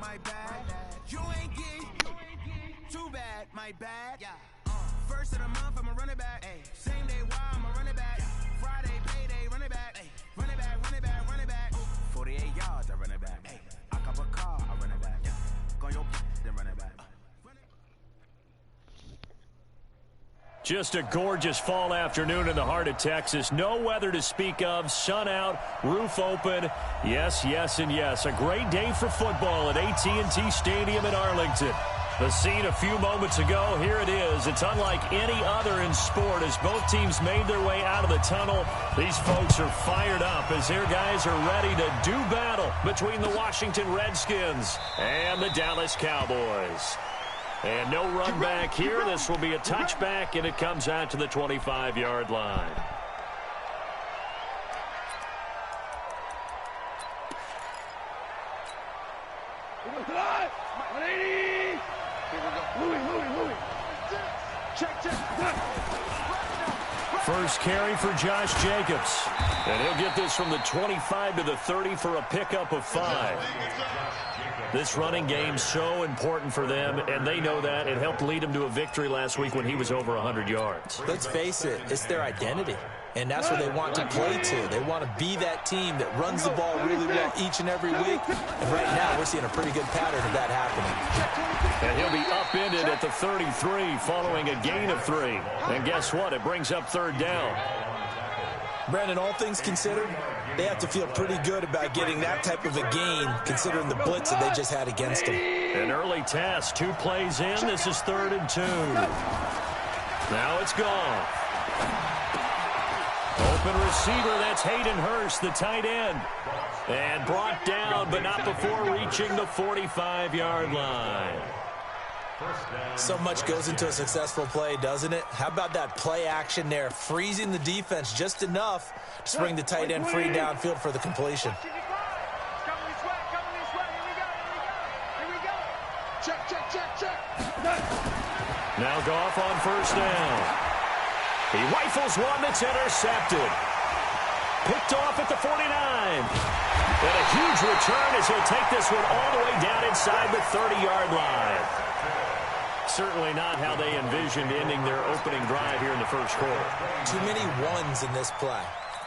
my bad. You ain't getting too bad, my bad. First of the month, I'ma run it back. Same day, why I'ma run it back. Friday, payday, run it back. Run it back, run it back, run it back. 48 yards, I run it back. I cop a car, I run it back. Go your then run it back. Just a gorgeous fall afternoon in the heart of Texas. No weather to speak of. Sun out, roof open. Yes, yes, and yes. A great day for football at AT&T Stadium in Arlington. The scene a few moments ago, here it is. It's unlike any other in sport as both teams made their way out of the tunnel. These folks are fired up as their guys are ready to do battle between the Washington Redskins and the Dallas Cowboys. And no run back here. This will be a touchback, and it comes out to the 25-yard line. First carry for Josh Jacobs. And he'll get this from the 25 to the 30 for a pickup of 5. This running game so important for them, and they know that. It helped lead them to a victory last week when he was over 100 yards. Let's face it, it's their identity. And that's what they want to play to. They want to be that team that runs the ball really well each and every week. And right now, we're seeing a pretty good pattern of that happening. And he'll be upended at the 33 following a gain of 3. And guess what? It brings up third down. Brandon, all things considered, they have to feel pretty good about getting that type of a gain considering the blitz that they just had against them. An early test, 2 plays in. This is 3rd and 2. Now it's gone. Open receiver, that's Hayden Hurst, the tight end. And brought down, but not before reaching the 45-yard line. So much goes into a successful play, doesn't it? How about that play action there, freezing the defense just enough to bring the tight end free downfield for the completion. Now Goff on first down. He rifles one that's intercepted. Picked off at the 49. And a huge return as he'll take this one all the way down inside the 30-yard line. Certainly not how they envisioned ending their opening drive here in the first quarter. Too many ones in this play.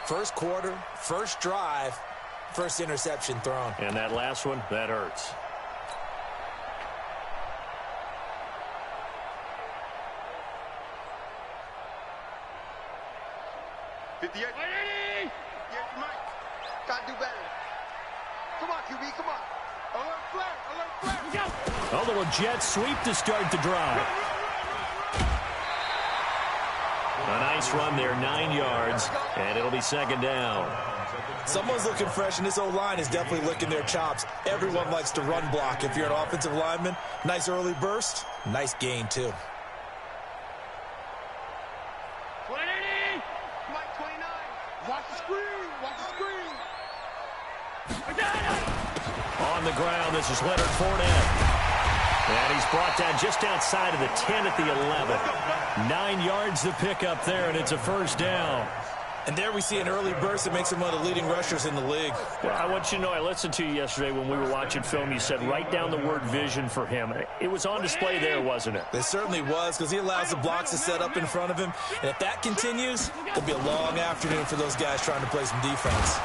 First quarter, first drive, first interception thrown. And that last one, that hurts. Gotta do better. Come on, QB, come on. Alert flare, alert flare. A little jet sweep to start the drive. A nice run there, 9 yards, and it'll be 2nd down. Someone's looking fresh, and this O-line is definitely licking their chops. Everyone likes to run block. If you're an offensive lineman, nice early burst, nice gain, too. On the ground, this is Leonard Fournette. And he's brought down just outside of the 10 at the 11. 9 yards to pick up there, and it's a first down. And there we see an early burst that makes him one of the leading rushers in the league. Well, I want you to know, I listened to you yesterday when we were watching film. You said write down the word vision for him. It was on display there, wasn't it? It certainly was, because he allows the blocks to set up in front of him. And if that continues, it'll be a long afternoon for those guys trying to play some defense.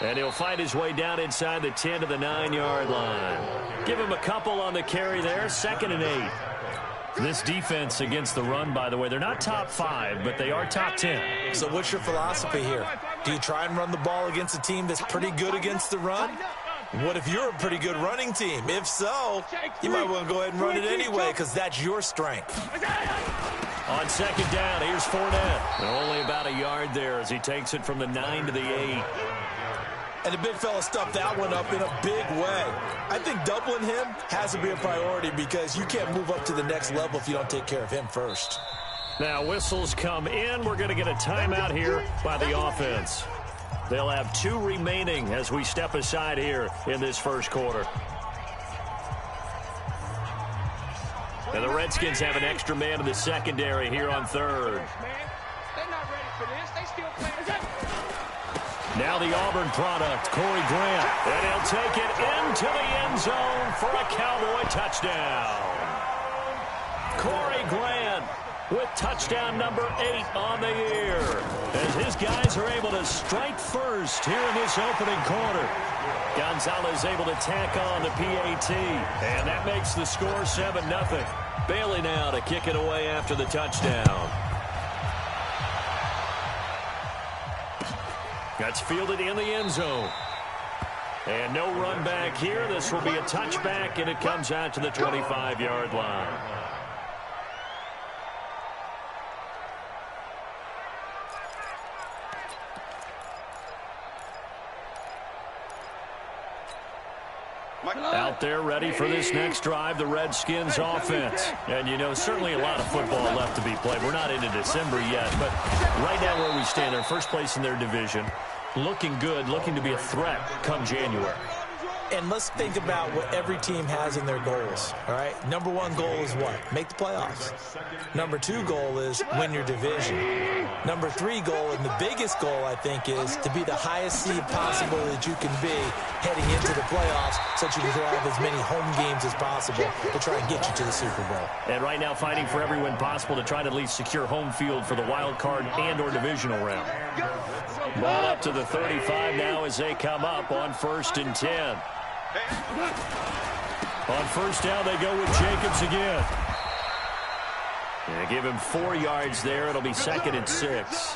And he'll find his way down inside the 10 to the 9-yard line. Give him a couple on the carry there, 2nd and 8. This defense against the run, by the way, they're not top 5, but they are top 10. So what's your philosophy here? Do you try and run the ball against a team that's pretty good against the run? What if you're a pretty good running team? If so, you might want to go ahead and run it anyway because that's your strength. On 2nd down, here's Fournette. Only about a yard there as he takes it from the 9 to the 8. And the big fella stuffed that one up in a big way. I think doubling him has to be a priority because you can't move up to the next level if you don't take care of him first. Now whistles come in. We're going to get a timeout here by the offense. They'll have 2 remaining as we step aside here in this first quarter. And the Redskins have an extra man in the secondary here on 3rd. They're not ready for this. They still playing. Now the Auburn product, Corey Grant. And he'll take it into the end zone for a Cowboy touchdown. Corey Grant with touchdown number 8 on the year, as his guys are able to strike first here in this opening quarter. Gonzalez able to tack on the PAT, and that makes the score 7-0. Bailey now to kick it away after the touchdown. That's fielded in the end zone. And no run back here. This will be a touchback, and it comes out to the 25-yard line. Out there ready for this next drive, the Redskins offense. And, you know, certainly a lot of football left to be played. We're not into December yet, but right now where we stand, they're first place in their division. Looking good, looking to be a threat come January. And let's think about what every team has in their goals, all right? Number 1 goal is what? Make the playoffs. Number 2 goal is win your division. Number 3 goal, and the biggest goal, I think, is to be the highest seed possible that you can be heading into the playoffs, so that you can have as many home games as possible to try and get you to the Super Bowl. And right now fighting for every win possible to try to at least secure home field for the wild card and or divisional round. Ball up to the 35 now as they come up on 1st and 10. On first down, they go with Jacobs again. And give him 4 yards there. It'll be 2nd and 6.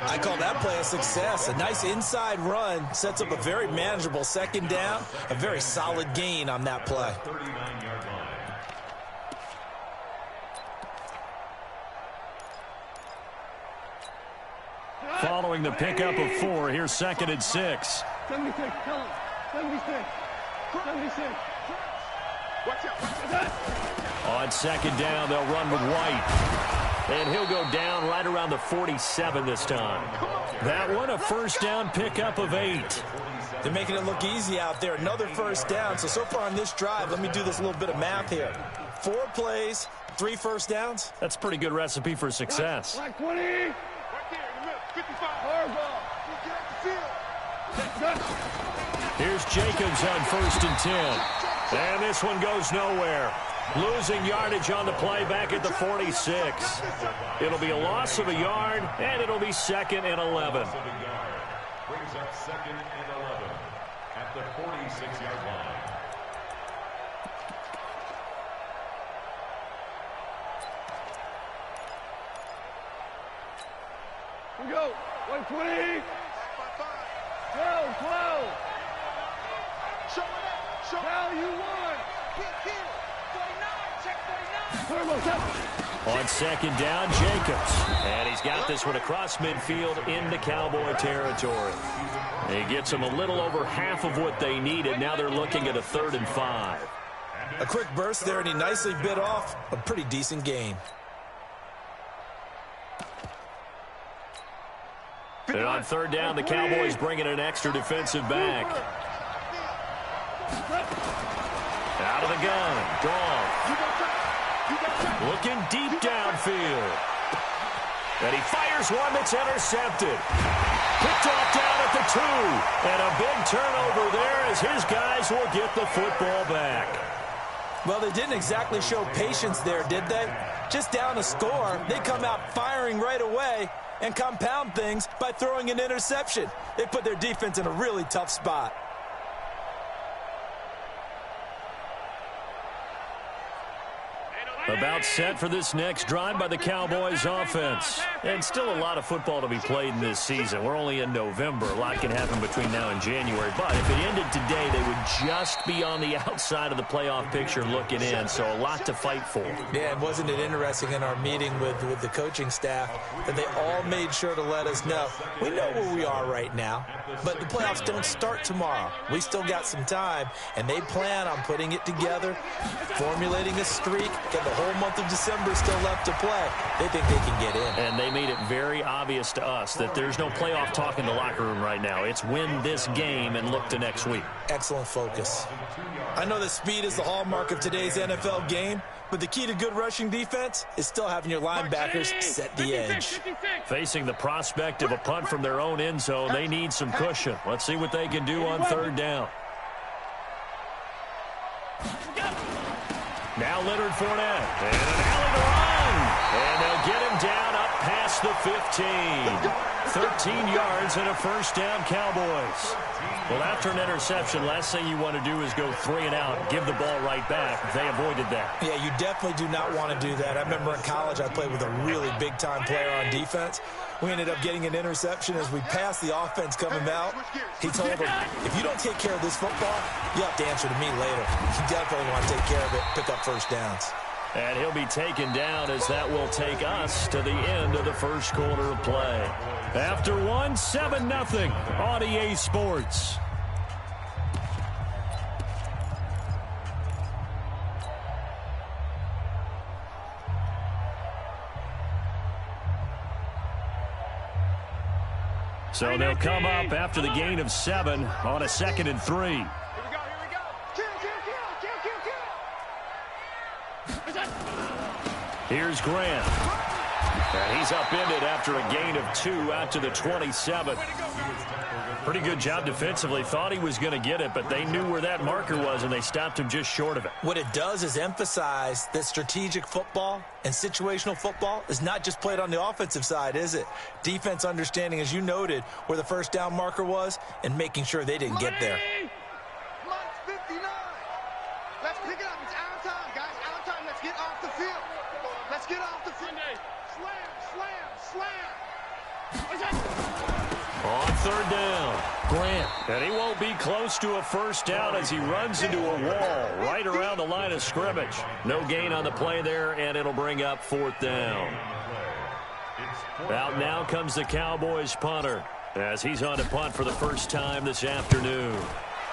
I call that play a success. A nice inside run sets up a very manageable 2nd down. A very solid gain on that play. Following the pickup of 4, here's 2nd and 6. 76, tell him. 76. 76. Watch out. On 2nd down, they'll run with White. And he'll go down right around the 47 this time. That one, a first down pickup of 8. They're making it look easy out there. Another first down. So far on this drive, let me do this little bit of math here. 4 plays, 3 first downs. That's a pretty good recipe for success. Like 20. Right there in the middle. 55. Hardball. Get out the field. Here's Jacobs on 1st and 10. And this one goes nowhere. Losing yardage on the play back at the 46. It'll be a loss of a yard, and it'll be 2nd and 11. Brings up 2nd and 11 at the 46-yard line. Here we go. 120. 12, 12. Show it up. Show it up. Now you won. Here. 49. Check 49. On 2nd down, Jacobs. And he's got this one across midfield into Cowboy territory. He gets them a little over half of what they needed. Now they're looking at a 3rd and 5. A quick burst there, and he nicely bit off a pretty decent gain. And on 3rd down, the Cowboys bringing an extra defensive back. Out of the gun. Gone. Looking deep downfield. And he fires one that's intercepted. Picked off down at the 2. And a big turnover there as his guys will get the football back. Well, they didn't exactly show patience there, did they? Just down a score, they come out firing right away and compound things by throwing an interception. They put their defense in a really tough spot. About set for this next drive by the Cowboys offense. And still a lot of football to be played in this season. We're only in November. A lot can happen between now and January. But if it ended today, they would just be on the outside of the playoff picture looking in. So a lot to fight for. Yeah, and wasn't it interesting in our meeting with the coaching staff that they all made sure to let us know, we know where we are right now, but the playoffs don't start tomorrow. We still got some time, and they plan on putting it together, formulating a streak, getting whole month of December still left to play. They think they can get in. And they made it very obvious to us that there's no playoff talk in the locker room right now. It's win this game and look to next week. Excellent focus. I know that speed is the hallmark of today's NFL game, but the key to good rushing defense is still having your linebackers set the edge. Facing the prospect of a punt from their own end zone, they need some cushion. Let's see what they can do on third down. Now Leonard Fournette, and an alley to run. And they'll get him down up past the 15. 13 yards and a first down, Cowboys. Well, after an interception, last thing you want to do is go 3 and out, give the ball right back. They avoided that. Yeah, you definitely do not want to do that. I remember in college I played with a really big-time player on defense. We ended up getting an interception as we passed the offense coming out. He told him, if you don't take care of this football, you have to answer to me later. You definitely want to take care of it, pick up first downs. And he'll be taken down as that will take us to the end of the first quarter of play. After one, 7-0 on EA Sports. So they'll come up after the gain of 7 on a 2nd and 3. Here we go. Kill. Here's Grant. And he's upended after a gain of 2 out to the 27. Pretty good job defensively. Thought he was going to get it, but they knew where that marker was, and they stopped him just short of it. What it does is emphasize that strategic football and situational football is not just played on the offensive side, is it? Defense understanding, as you noted, where the first down marker was and making sure they didn't get there. Come on, it's 59. Let's pick it up. It's our time, guys. Our time. Let's get off the field. Let's get off the field. Slam. On third down, Grant. And he won't be close to a first down as he runs into a wall right around the line of scrimmage. No gain on the play there, and it'll bring up 4th down. Out now comes the Cowboys punter as he's on to punt for the first time this afternoon.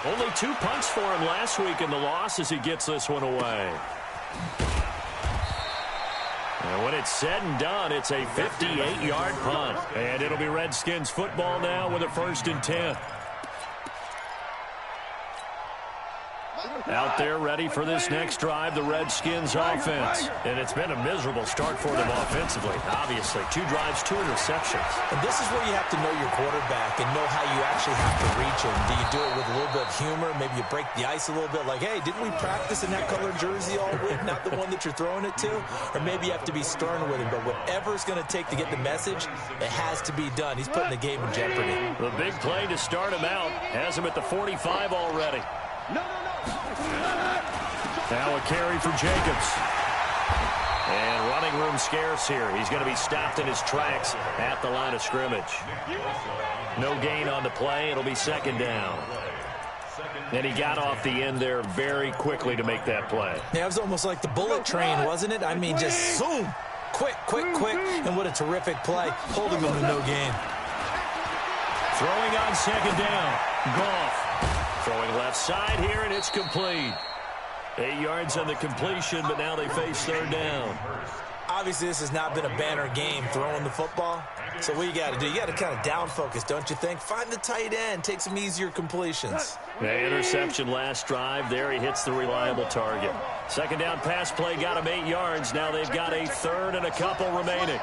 Only 2 punts for him last week in the loss as he gets this one away. And when it's said and done, it's a 58-yard punt. And it'll be Redskins football now with a 1st and 10. Out there ready for this next drive, the Redskins offense. And it's been a miserable start for them offensively. Obviously, 2 drives, 2 interceptions. And this is where you have to know your quarterback and know how you actually have to reach him. Do you do it with a little bit of humor? Maybe you break the ice a little bit like, hey, didn't we practice in that colored jersey all week? Not the one that you're throwing it to? Or maybe you have to be stern with him. But whatever it's going to take to get the message, it has to be done. He's putting the game in jeopardy. The big play to start him out has him at the 45 already. Now a carry for Jacobs. And running room scarce here. He's going to be stopped in his tracks at the line of scrimmage. No gain on the play. It'll be 2nd down. And he got off the end there very quickly to make that play. Yeah, it was almost like the bullet train, wasn't it? I mean, just zoom. Quick. And what a terrific play. Holding them to no gain. Throwing on 2nd down. Goff. Throwing left side here, and it's complete. 8 yards on the completion, but now they face 3rd down. Obviously, this has not been a banner game throwing the football. So what you got to do, you got to kind of down focus, don't you think? Find the tight end, take some easier completions. The interception last drive. There he hits the reliable target. 2nd down pass play got him 8 yards. Now they've got a 3rd and a couple remaining.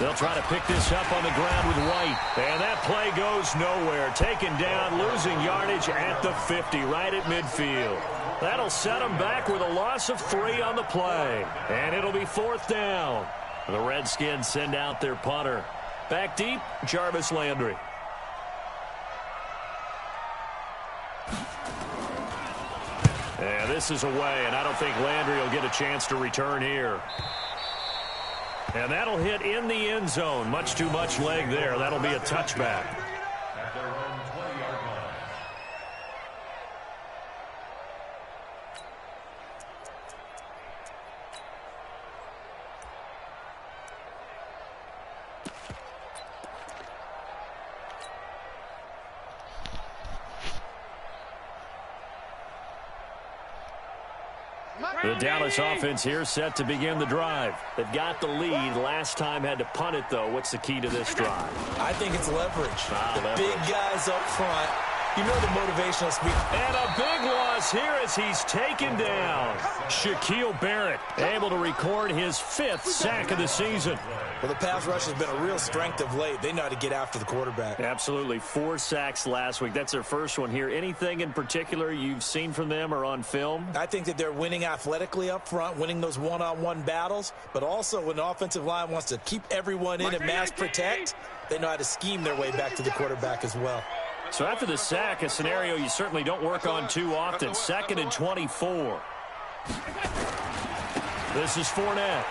They'll try to pick this up on the ground with White. And that play goes nowhere. Taken down, losing yardage at the 50, right at midfield. That'll set them back with a loss of 3 on the play. And it'll be 4th down. The Redskins send out their punter. Back deep, Jarvis Landry. And this is away, and I don't think Landry will get a chance to return here. And that'll hit in the end zone. Much too much leg there. That'll be a touchback. At their own 20-yard line. The Dallas offense here set to begin the drive. They've got the lead. Last time had to punt it, though. What's the key to this drive? I think it's leverage. Leverage. Big guys up front. You know the motivational speech. And a big loss here as he's taken down. Shaquille Barrett able to record his 5th sack of the season. Well, the pass rush has been a real strength of late. They know how to get after the quarterback. Absolutely. 4 sacks last week. That's their first one here. Anything in particular you've seen from them or on film? I think that they're winning athletically up front, winning those one-on-one battles, but also when the offensive line wants to keep everyone in and mass protect, they know how to scheme their way back to the quarterback as well. So after the sack, a scenario you certainly don't work on too often. 2nd and 24. This is Fournette.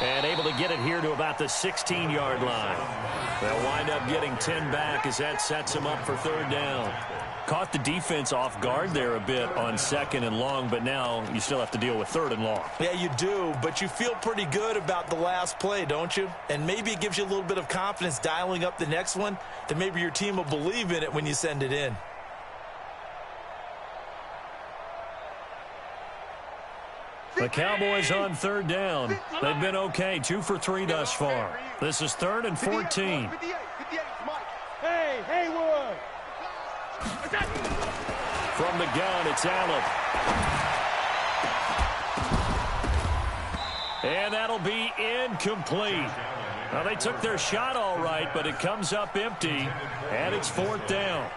And able to get it here to about the 16-yard line. They'll wind up getting 10 back as that sets them up for 3rd down. Caught the defense off guard there a bit on 2nd and long, but now you still have to deal with 3rd and long. Yeah, you do, but you feel pretty good about the last play, don't you? And maybe it gives you a little bit of confidence dialing up the next one, that maybe your team will believe in it when you send it in. The Cowboys on 3rd down. They've been okay, 2 for 3 thus far. This is 3rd and 14. Hey, Haywood! From the gun, it's Allen. And that'll be incomplete. Now, they took their shot all right, but it comes up empty, and it's 4th down.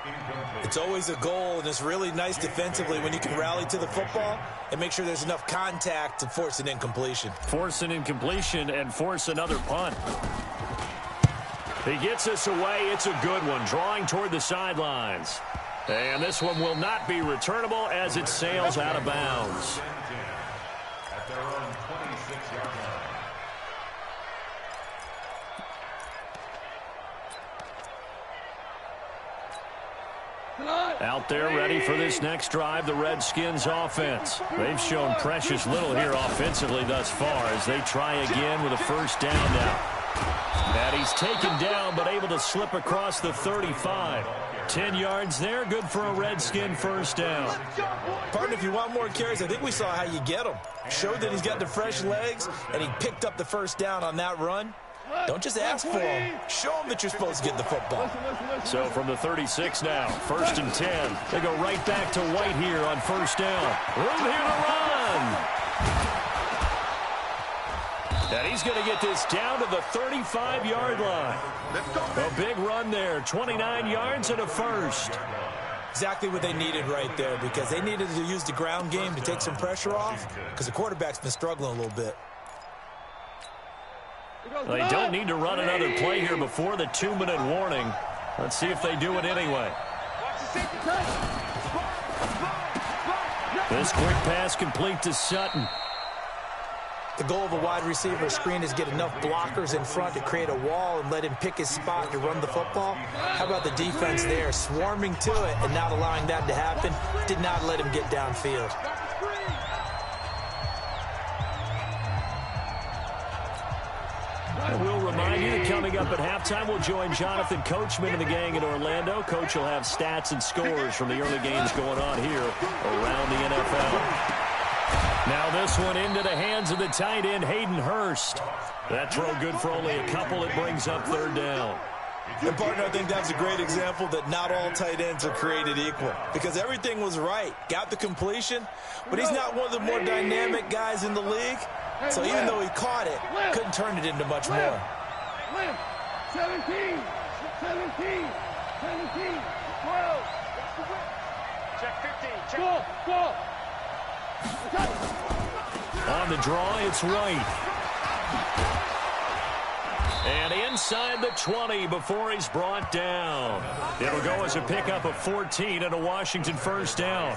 It's always a goal, and it's really nice defensively when you can rally to the football and make sure there's enough contact to force an incompletion. Force an incompletion and force another punt. He gets us away. It's a good one, drawing toward the sidelines. And this one will not be returnable as it sails out of bounds. At their own 26-yard line. Out there ready for this next drive, the Redskins offense. They've shown precious little here offensively thus far as they try again with a 1st down now. And he's taken down but able to slip across the 35. 10 yards there, good for a Redskin 1st down. Partner, if you want more carries, I think we saw how you get him. Showed that he's got the fresh legs, and he picked up the 1st down on that run. Don't just ask for him. Show him that you're supposed to get the football. So from the 36 now, 1st and 10. They go right back to White here on 1st down. Room here to run. And he's going to get this down to the 35-yard line. A big run there, 29 yards and a 1st. Exactly what they needed right there, because they needed to use the ground game to take some pressure off, because the quarterback's been struggling a little bit. They don't need to run another play here before the 2-minute warning. Let's see if they do it anyway. This quick pass complete to Sutton. The goal of a wide receiver screen is get enough blockers in front to create a wall and let him pick his spot to run the football. How about the defense there, swarming to it and not allowing that to happen? Did not let him get downfield. I will remind you that coming up at halftime, we'll join Jonathan Coachman and the gang in Orlando. Coach will have stats and scores from the early games going on here around the NFL. Now this one into the hands of the tight end, Hayden Hurst. That throw good for only a couple. It brings up 3rd down. And, partner, I think that's a great example that not all tight ends are created equal, because everything was right. Got the completion, but he's not one of the more dynamic guys in the league. So even though he caught it, couldn't turn it into much more. 17, 12. Check 15. Go. On the draw, it's White. And inside the 20 before he's brought down. It'll go as a pickup of 14 and a Washington 1st down.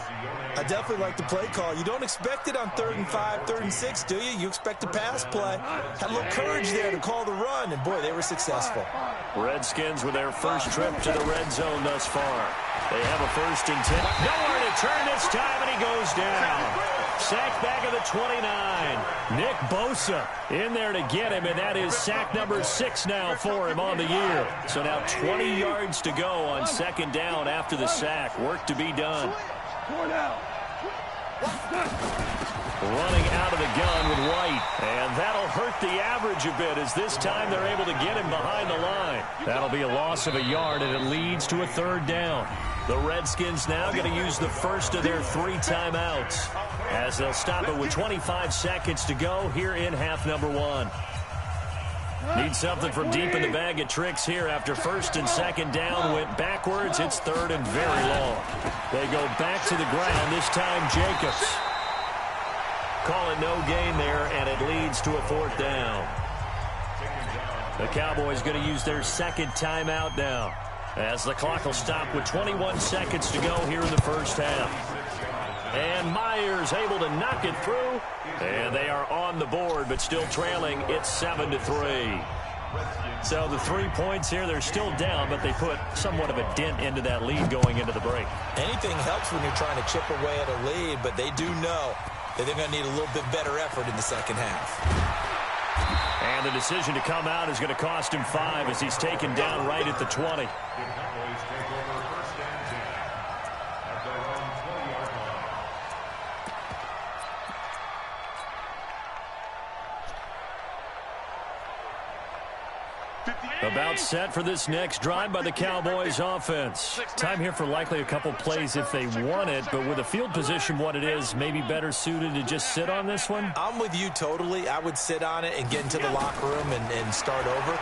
I definitely like the play call. You don't expect it on 3rd and 5, 3rd and 6, do you? You expect a pass play. Had a little courage there to call the run, and boy, they were successful. Redskins with their first trip to the red zone thus far. They have a 1st and 10. Nowhere to turn this time, and he goes down. Sack back of the 29. Nick Bosa in there to get him, and that is sack number 6 now for him on the year. So now 20 yards to go on 2nd down after the sack. Work to be done. Running out of the gun with White. And that'll hurt the average a bit as this time they're able to get him behind the line. That'll be a loss of a yard, and it leads to a 3rd down. The Redskins now going to use the first of their 3 timeouts as they'll stop it with 25 seconds to go here in half number 1. Need something from deep in the bag of tricks here after 1st and 2nd down went backwards. It's 3rd and very long. They go back to the ground, this time Jacobs. Call it no gain there, and it leads to a 4th down. The Cowboys going to use their 2nd timeout now as the clock will stop with 21 seconds to go here in the first half. And Myers able to knock it through, and they are on the board but still trailing. It's 7-3. So the 3 points here, they're still down, but they put somewhat of a dent into that lead going into the break. Anything helps when you're trying to chip away at a lead, but they do know that they're going to need a little bit better effort in the second half. And the decision to come out is going to cost him 5 as he's taken down right at the 20. About set for this next drive by the Cowboys offense. Time here for likely a couple plays if they want it, but with the field position what it is, maybe better suited to just sit on this one? I'm with you totally. I would sit on it and get into the locker room and start over.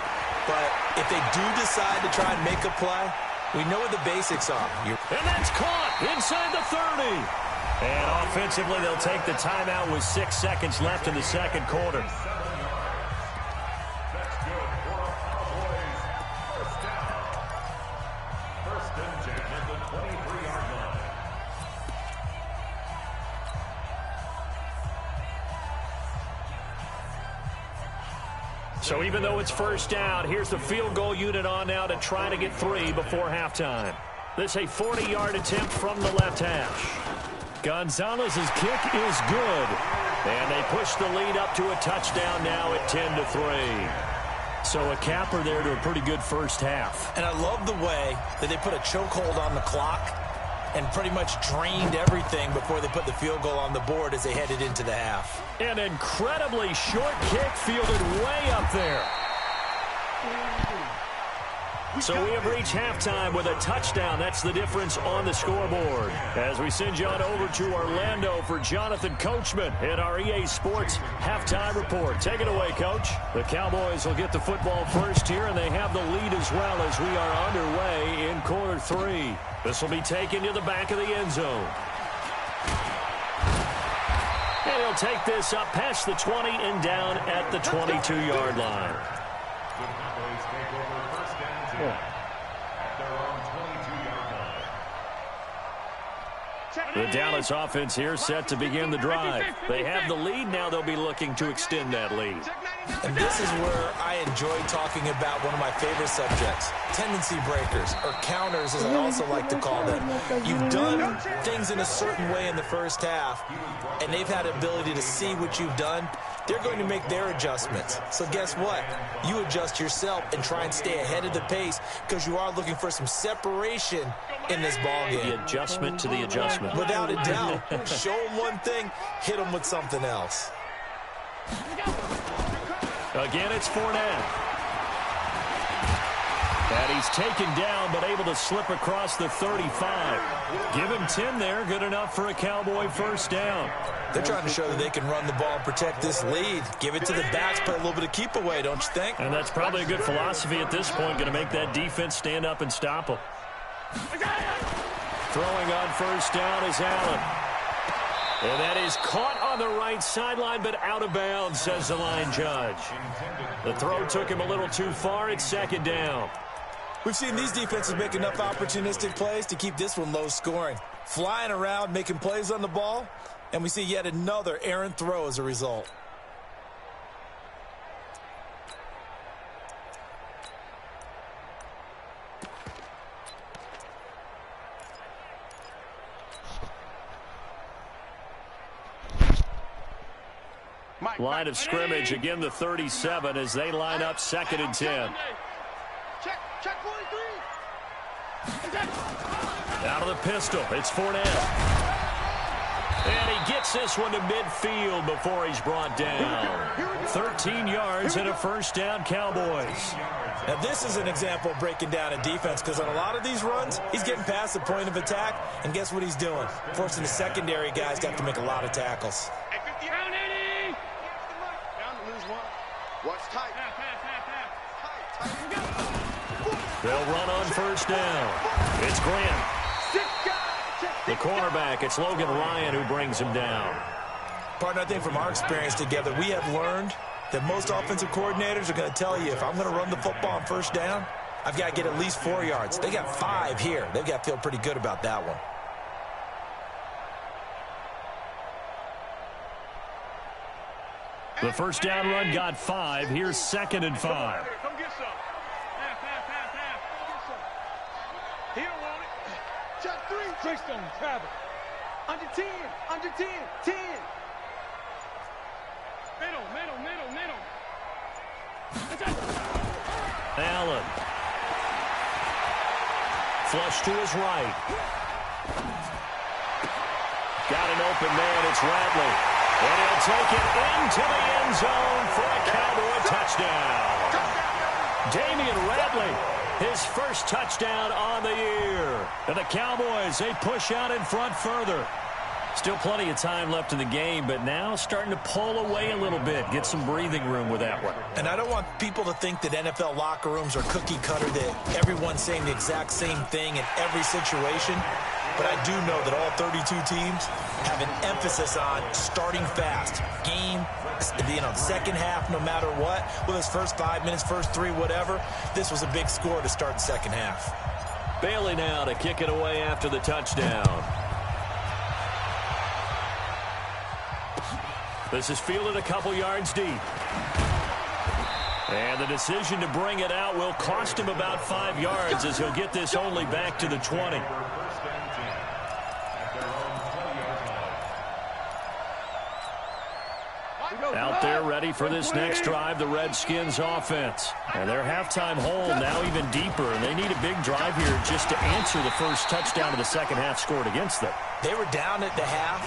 But if they do decide to try and make a play, we know what the basics are. And that's caught inside the 30. And offensively, they'll take the timeout with 6 seconds left in the second quarter. So even though it's first down, here's the field goal unit on now to try to get 3 before halftime. This a 40-yard attempt from the left hash. Gonzalez's kick is good. And they push the lead up to a touchdown now at 10-3. So a capper there to a pretty good first half. And I love the way that they put a chokehold on the clock and pretty much drained everything before they put the field goal on the board as they headed into the half. An incredibly short kick fielded way up there. So we have reached halftime with a touchdown. That's the difference on the scoreboard. As we send you on over to Orlando for Jonathan Coachman in our EA Sports Halftime Report. Take it away, Coach. The Cowboys will get the football first here, and they have the lead as well as we are underway in quarter 3. This will be taken to the back of the end zone. And he'll take this up past the 20 and down at the 22-yard line. The Dallas offense here set to begin the drive. They have the lead now. They'll be looking to extend that lead. And this is where I enjoy talking about one of my favorite subjects, tendency breakers, or counters as I also like to call them. You've done things in a certain way in the first half, and they've had the ability to see what you've done. They're going to make their adjustments. So guess what? You adjust yourself and try and stay ahead of the pace because you are looking for some separation in this ballgame. The adjustment to the adjustment. Without a doubt. Show them one thing, hit them with something else. Again, it's Fournette. And he's taken down, but able to slip across the 35. Give him 10 there. Good enough for a Cowboy first down. They're trying to show that they can run the ball and protect this lead. Give it to the backs, play a little bit of keep away, don't you think? And that's probably a good philosophy at this point. Going to make that defense stand up and stop them. Throwing on first down is Allen. And that is caught on the right sideline, but out of bounds, says the line judge. The throw took him a little too far. It's second down. We've seen these defenses make enough opportunistic plays to keep this one low scoring. Flying around, making plays on the ball, and we see yet another errant throw as a result. Line of scrimmage, again the 37 as they line up 2nd and 10. Check 43. Out of the pistol, it's Fournette. And he gets this one to midfield before he's brought down. 13 yards and a first down, Cowboys. Now, this is an example of breaking down a defense, because on a lot of these runs, he's getting past the point of attack, and guess what he's doing? Forcing the secondary guys to have to make a lot of tackles. Down 80. Down to lose one. Watch tight. They'll run on first down. It's Grant. The cornerback, it's Logan Ryan who brings him down. Partner, I think from our experience together, we have learned that most offensive coordinators are going to tell you, if I'm going to run the football on first down, I've got to get at least 4 yards. They got 5 here. They've got to feel pretty good about that one. The first down run got 5. Here's 2nd and 5. Come get some. Half. He don't want it. Just 3. Trickstone, Travis. Under 10. Under 10. 10. Middle. Allen. Flush to his right. Got an open man. It's Radley. And he'll take it into the end zone for a Cowboy touchdown. Damian Radley, his first touchdown on the year. And the Cowboys, they push out in front further. Still plenty of time left in the game, but now starting to pull away a little bit, get some breathing room with that one. And I don't want people to think that NFL locker rooms are cookie cutter, that everyone's saying the exact same thing in every situation. But I do know that all 32 teams have an emphasis on starting fast. Game, second half, no matter what. Whether it's first 5 minutes, first 3, whatever. This was a big score to start the second half. Bailey now to kick it away after the touchdown. This is fielded a couple yards deep. And the decision to bring it out will cost him about 5 yards, as he'll get this only back to the 20. Out there ready for this next drive, the Redskins offense. And their halftime hole now even deeper, and they need a big drive here just to answer the first touchdown of the second half scored against them. They were down at the half.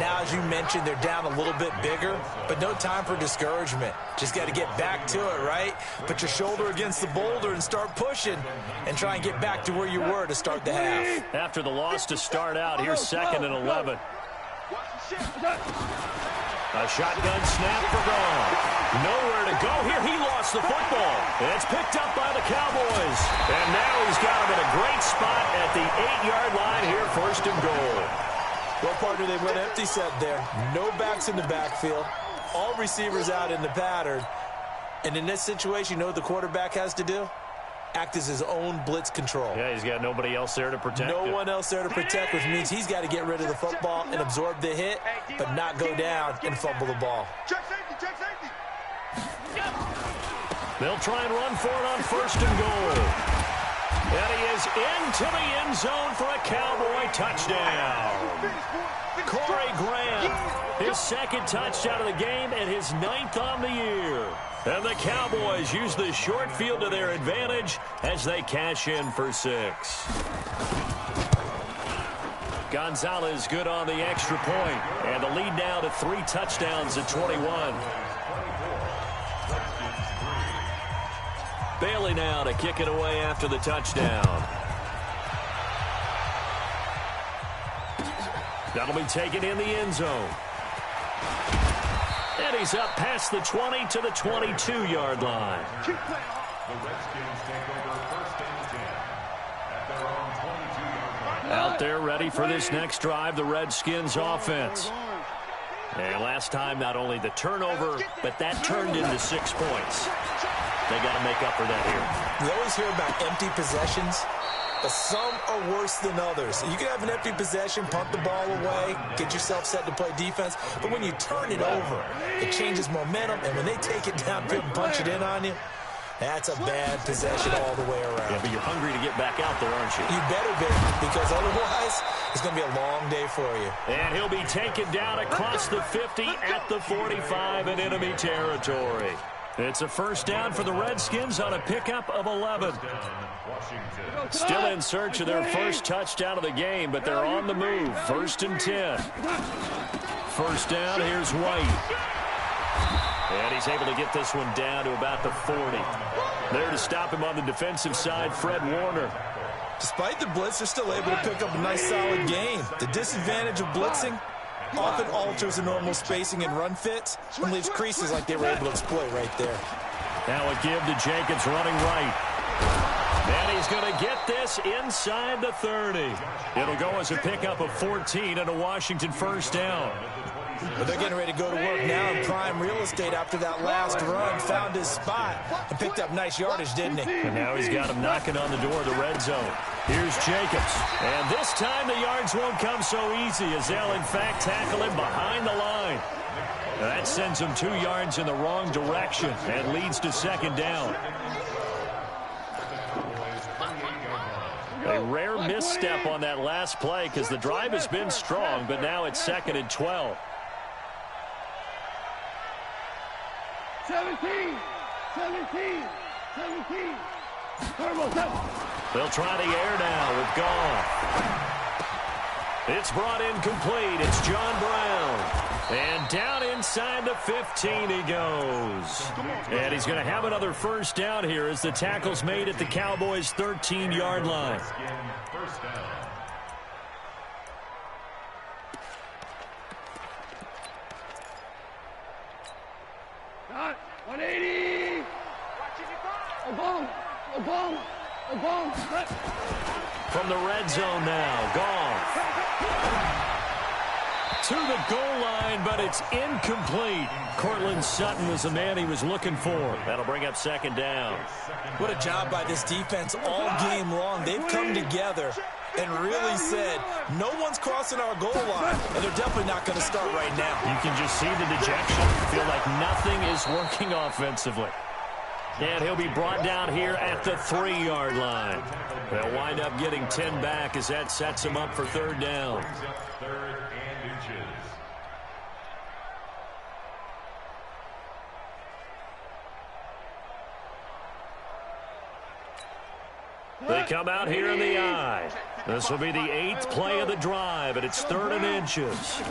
Now, as you mentioned, they're down a little bit bigger, but no time for discouragement. Just got to get back to it, right? Put your shoulder against the boulder and start pushing and try and get back to where you were to start the half. After the loss to start out, here's 2nd and 11. A shotgun snap for Gone. Nowhere to go here. He lost the football. It's picked up by the Cowboys. And now he's got him in a great spot at the 8-yard line here, 1st and goal. Well, partner, they went empty set there. No backs in the backfield. All receivers out in the pattern. And in this situation, you know what the quarterback has to do? Act as his own blitz control. Yeah, he's got nobody else there to protect him. No one else there to protect, which means he's got to get rid of the football and absorb the hit, but not go down and fumble the ball. Check safety. They'll try and run for it on 1st and goal. And he is into the end zone for a Cowboy touchdown. Corey Grant, his 2nd touchdown of the game and his 9th on the year. And the Cowboys use the short field to their advantage as they cash in for 6. Gonzalez good on the extra point, and the lead now to 3 touchdowns at 21. Bailey now to kick it away after the touchdown. That'll be taken in the end zone. And he's up past the 20 to the 22-yard line. The Redskins take over 1st and 10 at their own 22-yard line. Out there ready for this next drive, the Redskins offense. And last time, not only the turnover, but that turned into 6 points. They got to make up for that here. We always hear about empty possessions, but some are worse than others. You can have an empty possession, punt the ball away, get yourself set to play defense, but when you turn it over, it changes momentum, and when they take it downfield and punch it in on you, that's a bad possession all the way around. Yeah, but you're hungry to get back out there, aren't you? You better be, because otherwise, it's going to be a long day for you. And he'll be taken down across the 50 at the 45 in enemy territory. It's a first down for the Redskins on a pickup of 11. Still in search of their first touchdown of the game, but they're on the move. 1st and 10. First down, here's White. And he's able to get this one down to about the 40. There to stop him on the defensive side, Fred Warner. Despite the blitz, they're still able to pick up a nice, solid gain. The disadvantage of blitzing often alters the normal spacing and run fits and leaves creases like they were able to exploit right there. Now a give to Jacobs running right. And he's going to get this inside the 30. It'll go as a pickup of 14 and a Washington first down. But they're getting ready to go to work now in prime real estate after that last run. Found his spot and picked up nice yardage, didn't he? And now he's got him knocking on the door of the red zone. Here's Jacobs. And this time the yards won't come so easy as they'll, in fact, tackle him behind the line. Now that sends him 2 yards in the wrong direction and leads to second down. A rare misstep on that last play because the drive has been strong, but now it's 2nd and 12. 17. They'll try the air now with Goff. It's brought in complete. It's John Brown. And down inside the 15 he goes. And he's going to have another first down here as the tackle's made at the Cowboys' 13-yard line. First down. Got 180. Obama. From the red zone now, Goff. To the goal line, but it's incomplete. Cortland Sutton was the man he was looking for. That'll bring up second down. What a job by this defense all game long. They've come together and really said, no one's crossing our goal line, and they're definitely not going to start right now. You can just see the dejection. Feel like nothing is working offensively. And he'll be brought down here at the 3-yard line. They'll wind up getting 10 back as that sets him up for third down. Third and inches. They come out here in the eye. This will be the 8th play of the drive, and it's 3rd and inches.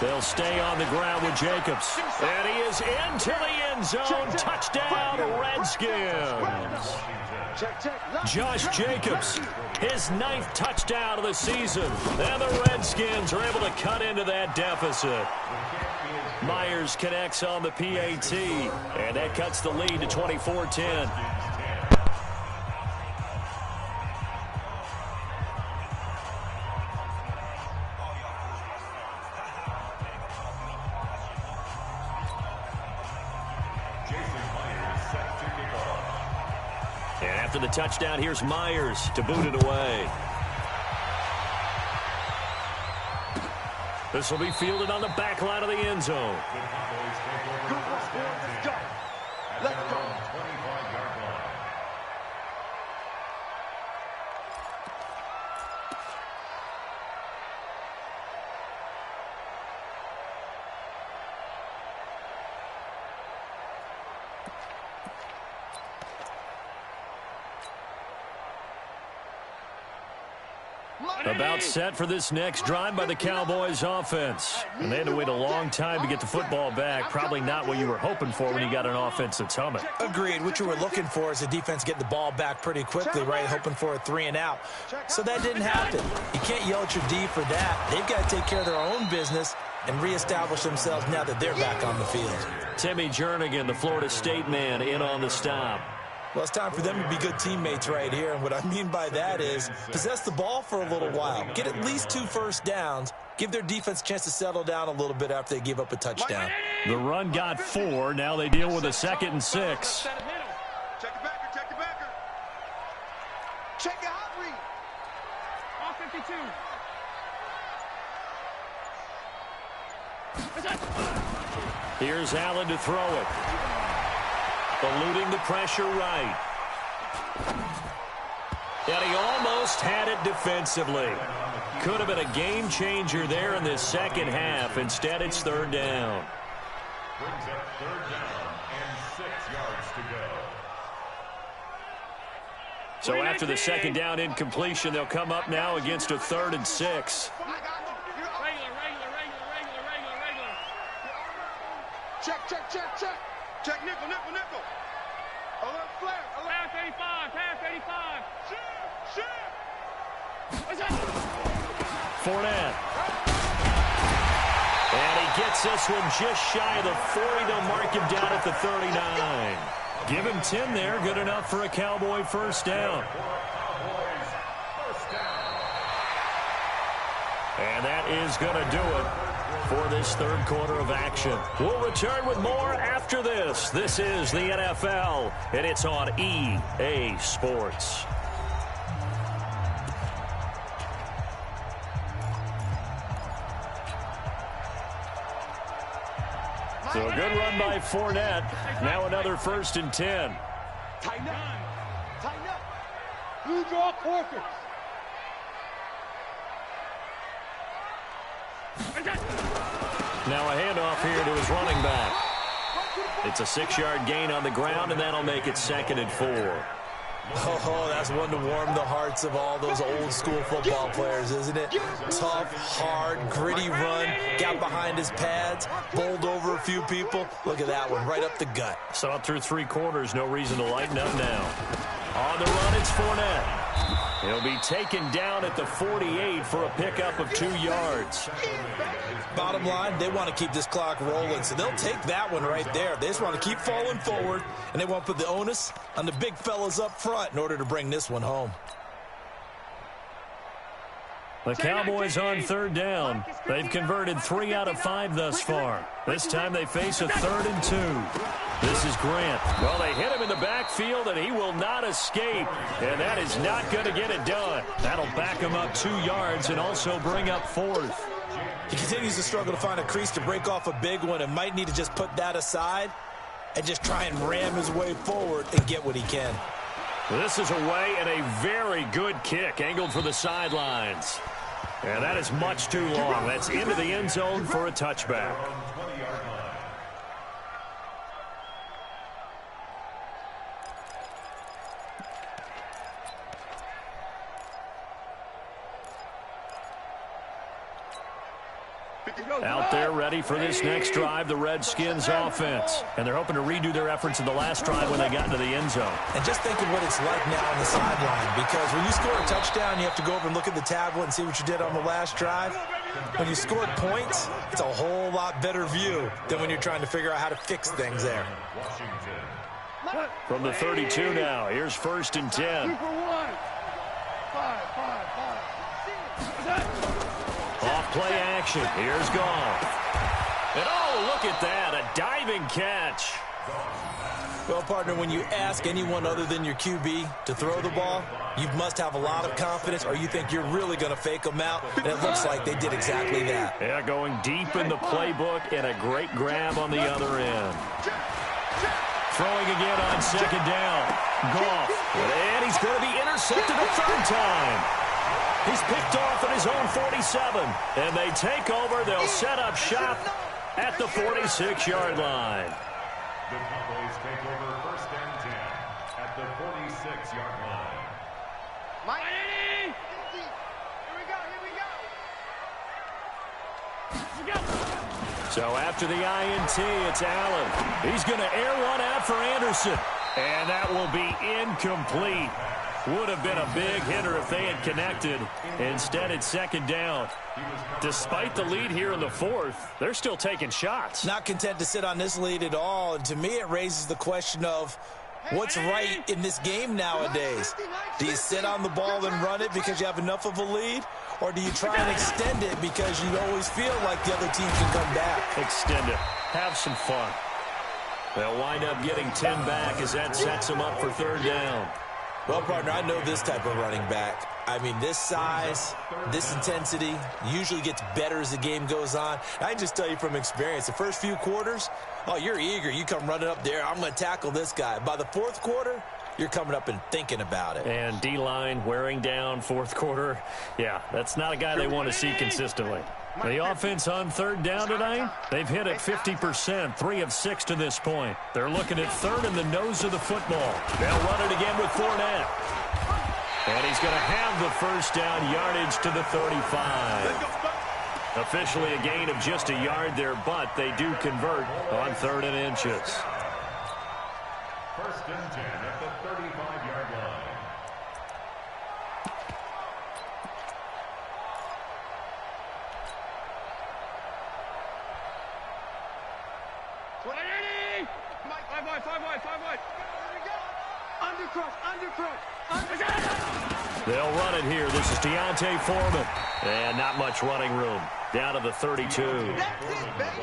They'll stay on the ground with Jacobs. And he is into the end zone. Touchdown, Redskins. Josh Jacobs, his 9th touchdown of the season. And the Redskins are able to cut into that deficit. Myers connects on the PAT, and that cuts the lead to 24-10. After the touchdown, here's Myers to boot it away. This will be fielded on the back line of the end zone. Let's go. About set for this next drive by the Cowboys offense. And they had to wait a long time to get the football back. Probably not what you were hoping for when you got an offense that's humming. Agreed. What you were looking for is the defense getting the ball back pretty quickly, right? Hoping for a 3 and out. So that didn't happen. You can't yell at your D for that. They've got to take care of their own business and reestablish themselves now that they're back on the field. Timmy Jernigan, the Florida State man, in on the stop. Well, it's time for them to be good teammates right here. And what I mean by that is possess the ball for a little while. Get at least 2 first downs. Give their defense a chance to settle down a little bit after they give up a touchdown. The run got 4. Now they deal with a 2nd and 6. Check your backer, check your backer. Check your hot read. All 52. Here's Allen to throw it. Eluding the pressure right. And he almost had it defensively. Could have been a game changer there in this second half. Instead, it's 3rd down. Brings up 3rd down and yards to go. So after the second down incompletion, they'll come up now against a 3rd and 6. Check, nickel. Alert flare. Pass 85. Shoot. Fournette. And he gets this one just shy of the 40. They'll mark him down at the 39. Give him 10 there. Good enough for a Cowboy first down. And that is going to do it for this third quarter of action. We'll return with more after this. This is the NFL, and it's on EA Sports. So a good run by Fournette. Now another 1st and 10. Tighten up. Blue draw quarters. Now a handoff here to his running back. It's a 6-yard gain on the ground, and that'll make it 2nd and 4. Oh, that's one to warm the hearts of all those old school football players, isn't it? Tough, hard, gritty run, got behind his pads, bowled over a few people. Look at that one, right up the gut. Saw it through 3 quarters, no reason to lighten up now. On the run, it's Fournette. He'll be taken down at the 48 for a pickup of 2 yards. Bottom line, they want to keep this clock rolling, so they'll take that one right there. They just want to keep falling forward, and they want to put the onus on the big fellas up front in order to bring this one home. The Cowboys on 3rd down. They've converted 3 out of 5 thus far. This time they face a 3rd and 2. This is Grant. Well, they hit him in the backfield, and he will not escape. And that is not going to get it done. That'll back him up 2 yards and also bring up 4th. He continues to struggle to find a crease to break off a big one and might need to just put that aside and just try and ram his way forward and get what he can. This is away and a very good kick angled for the sidelines. And that is much too long. That's into the end zone for a touchback. Out there ready for this next drive, the Redskins offense. And they're hoping to redo their efforts in the last drive when they got into the end zone. And just think of what it's like now on the sideline, because when you score a touchdown, you have to go over and look at the tablet and see what you did on the last drive. When you scored points, it's a whole lot better view than when you're trying to figure out how to fix things there. From the 32 now, here's 1st and 10. Off play action. Here's Goff. And oh, look at that. A diving catch. Well, partner, when you ask anyone other than your QB to throw the ball, you must have a lot of confidence, or you think you're really going to fake them out. And it looks like they did exactly that. Yeah, going deep in the playbook and a great grab on the other end. Throwing again on 2nd down. Goff. And he's going to be intercepted a 3rd time. He's picked off at his own 47. And they take over. They'll set up shop at the 46-yard line. The Cowboys take over 1st and 10 at the 46-yard line. Mike. Here we go. So after the INT, it's Allen. He's going to air one out for Anderson. And that will be incomplete. Would have been a big hitter if they had connected. Instead, it's 2nd down. Despite the lead here in the 4th, they're still taking shots. Not content to sit on this lead at all. And to me, it raises the question of what's right in this game nowadays. Do you sit on the ball and run it because you have enough of a lead? Or do you try and extend it because you always feel like the other team can come back? Extend it. Have some fun. They'll wind up getting 10 back as that sets them up for 3rd down. Well, partner, I know this type of running back. I mean, this size, this intensity usually gets better as the game goes on. I can just tell you from experience, the first few quarters, oh, you're eager. You come running up there, I'm going to tackle this guy. By the 4th quarter, you're coming up and thinking about it. And D-line wearing down 4th quarter. Yeah, that's not a guy they want to see consistently. The offense on third down tonight, they've hit it 50%, 3 of 6 to this point. They're looking at third in the nose of the football. They'll run it again with Fournette. And he's going to have the first down, yardage to the 35. Officially a gain of just a yard there, but they do convert on 3rd and inches. 1st and 10 at the 35-yard line. Five wide. Undercross. They'll run it here. This is Deontay Foreman. And not much running room. Down to the 32.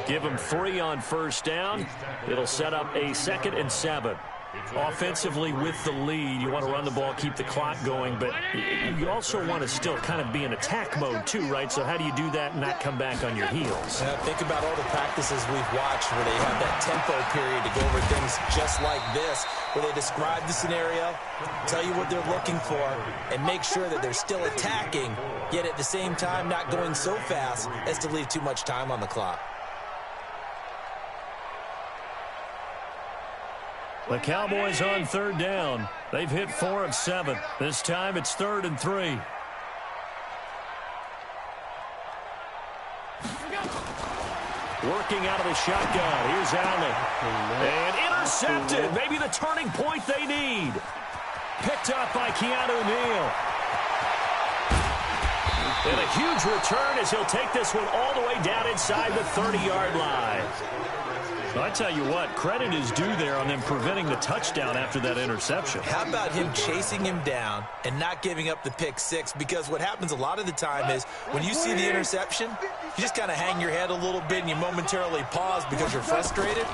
Give him 3 on first down. It'll set up a 2nd and 7. Offensively with the lead, you want to run the ball, keep the clock going, but you also want to still kind of be in attack mode too, right? So how do you do that and not come back on your heels? Think about all the practices we've watched where they have that tempo period to go over things just like this, where they describe the scenario, tell you what they're looking for, and make sure that they're still attacking, yet at the same time not going so fast as to leave too much time on the clock. The Cowboys on 3rd down. They've hit 4 of 7. This time it's 3rd and 3. Working out of the shotgun. Here's Allen. And intercepted. Maybe the turning point they need. Picked up by Keanu Neal. And a huge return as he'll take this one all the way down inside the 30-yard line. I tell you what, credit is due there on them preventing the touchdown after that interception. How about him chasing him down and not giving up the pick 6? Because what happens a lot of the time is when you see the interception, you just kind of hang your head a little bit and you momentarily pause because you're frustrated.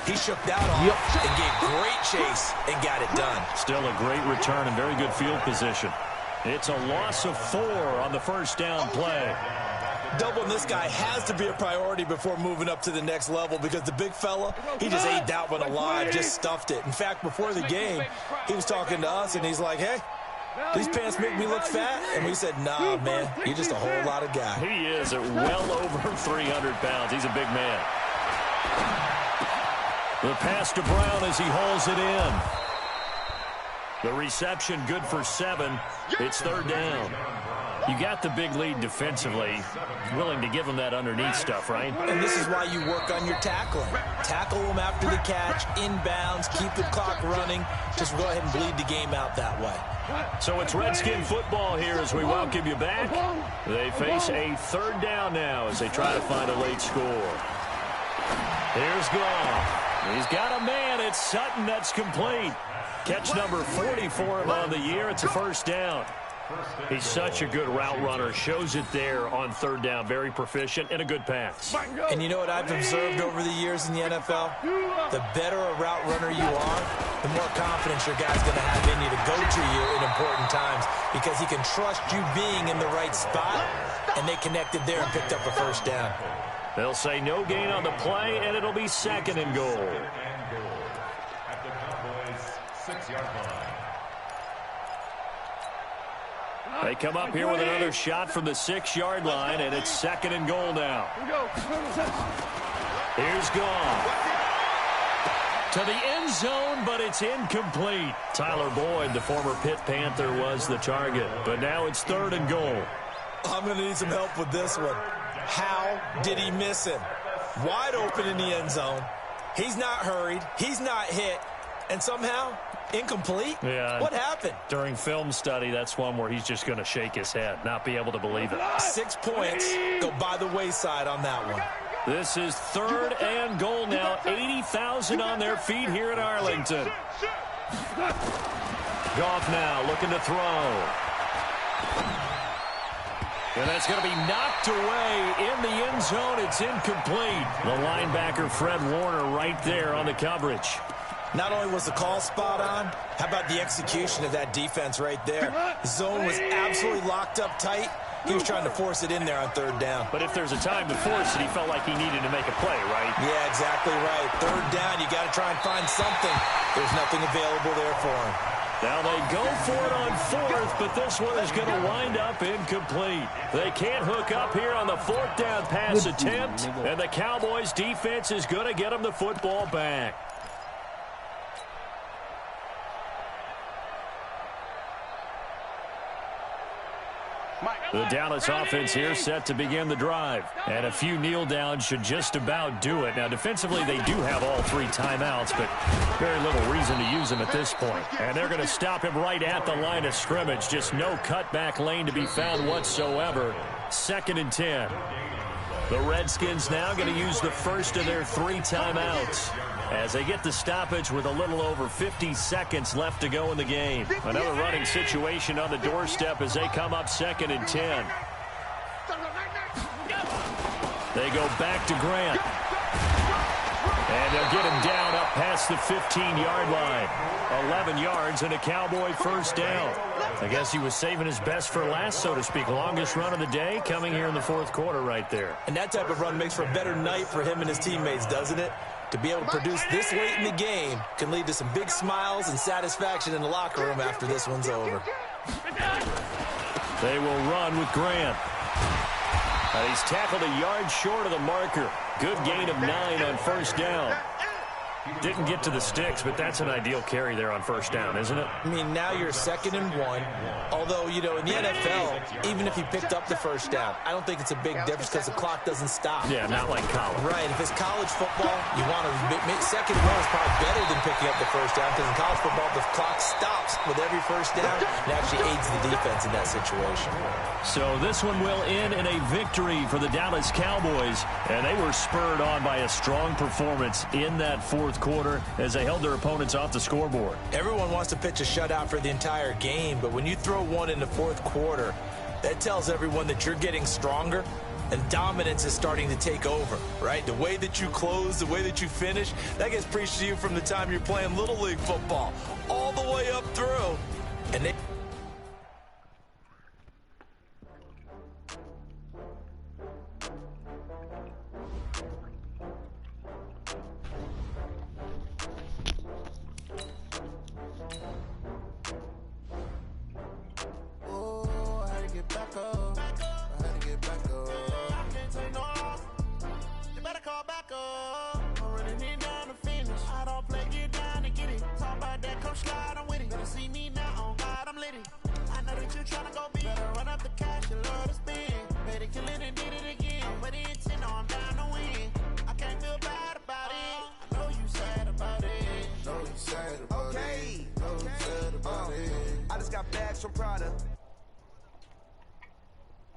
He shook that off and gave great chase and got it done. Still a great return and very good field position. It's a loss of 4 on the first down play. Doubling this guy has to be a priority before moving up to the next level because the big fella, he just ate that one alive, just stuffed it. In fact, before the game, he was talking to us, and he's like, hey, these pants make me look fat. And we said, nah, man, you're just a whole lot of guy. He is at well over 300 pounds. He's a big man. The pass to Brown as he hauls it in. The reception good for 7. It's 3rd down. You got the big lead defensively. Willing to give them that underneath stuff, right? And this is why you work on your tackling. Tackle them after the catch, inbounds, keep the clock running. Just go ahead and bleed the game out that way. So it's Redskin football here as we welcome you back. They face a 3rd down now as they try to find a late score. Here's Goff. He's got a man. It's Sutton. That's complete. Catch number 40 for him on the year. It's a first down. He's such a good route runner. Shows it there on 3rd down. Very proficient and a good pass. And you know what I've observed over the years in the NFL? The better a route runner you are, the more confidence your guy's going to have in you to go to you in important times because he can trust you being in the right spot, and they connected there and picked up a first down. They'll say no gain on the play, and it'll be 2nd and goal. At the Cowboys' 6-yard line. They come up here with another shot from the 6-yard line, and it's 2nd and goal now. Here's Goff. To the end zone, but it's incomplete. Tyler Boyd, the former Pitt Panther, was the target, but now it's 3rd and goal. I'm going to need some help with this one. How did he miss him? Wide open in the end zone. He's not hurried. He's not hit. And somehow, incomplete? Yeah. What happened? During film study, that's one where he's just going to shake his head, not be able to believe it. 6 points go by the wayside on that one. This is 3rd and goal now. 80,000 on their feet here in Arlington. Goff now looking to throw. And that's going to be knocked away in the end zone. It's incomplete. The linebacker, Fred Warner, right there on the coverage. Not only was the call spot on, how about the execution of that defense right there? The zone was absolutely locked up tight. He was trying to force it in there on 3rd down. But if there's a time to force it, he felt like he needed to make a play, right? Yeah, exactly right. 3rd down, you got to try and find something. There's nothing available there for him. Now they go for it on fourth, but this one is going to wind up incomplete. They can't hook up here on the fourth down pass attempt, and the Cowboys defense is going to get them the football back. The Dallas offense here set to begin the drive. And a few kneel downs should just about do it. Now, defensively, they do have all 3 timeouts, but very little reason to use them at this point. And they're going to stop him right at the line of scrimmage. Just no cutback lane to be found whatsoever. 2nd and 10. The Redskins now going to use the first of their 3 timeouts as they get the stoppage with a little over 50 seconds left to go in the game. Another running situation on the doorstep as they come up 2nd and 10. They go back to Grant. And they'll get him down up past the 15-yard line. 11 yards and a Cowboy first down. I guess he was saving his best for last, so to speak. Longest run of the day coming here in the 4th quarter right there. And that type of run makes for a better night for him and his teammates, doesn't it? To be able to produce this late in the game can lead to some big smiles and satisfaction in the locker room after this one's over. They will run with Grant. He's tackled a yard short of the marker. Good gain of 9 on first down. Didn't get to the sticks, but that's an ideal carry there on first down, isn't it? I mean, now you're 2nd and 1. Although, you know, in the NFL, even if he picked up the first down, I don't think it's a big difference because the clock doesn't stop. Yeah, not like college. Right. If it's college football, you want to make 2nd and 1 is probably better than picking up the first down because in college football, the clock stops with every first down and actually aids the defense in that situation. So this one will end in a victory for the Dallas Cowboys, and they were spurred on by a strong performance in that 4th quarter as they held their opponents off the scoreboard. Everyone wants to pitch a shutout for the entire game, but when you throw one in the 4th quarter, that tells everyone that you're getting stronger and dominance is starting to take over, right? The way that you close, the way that you finish, that gets preached to you from the time you're playing Little League football all the way up through. And they I just got bags from Prada.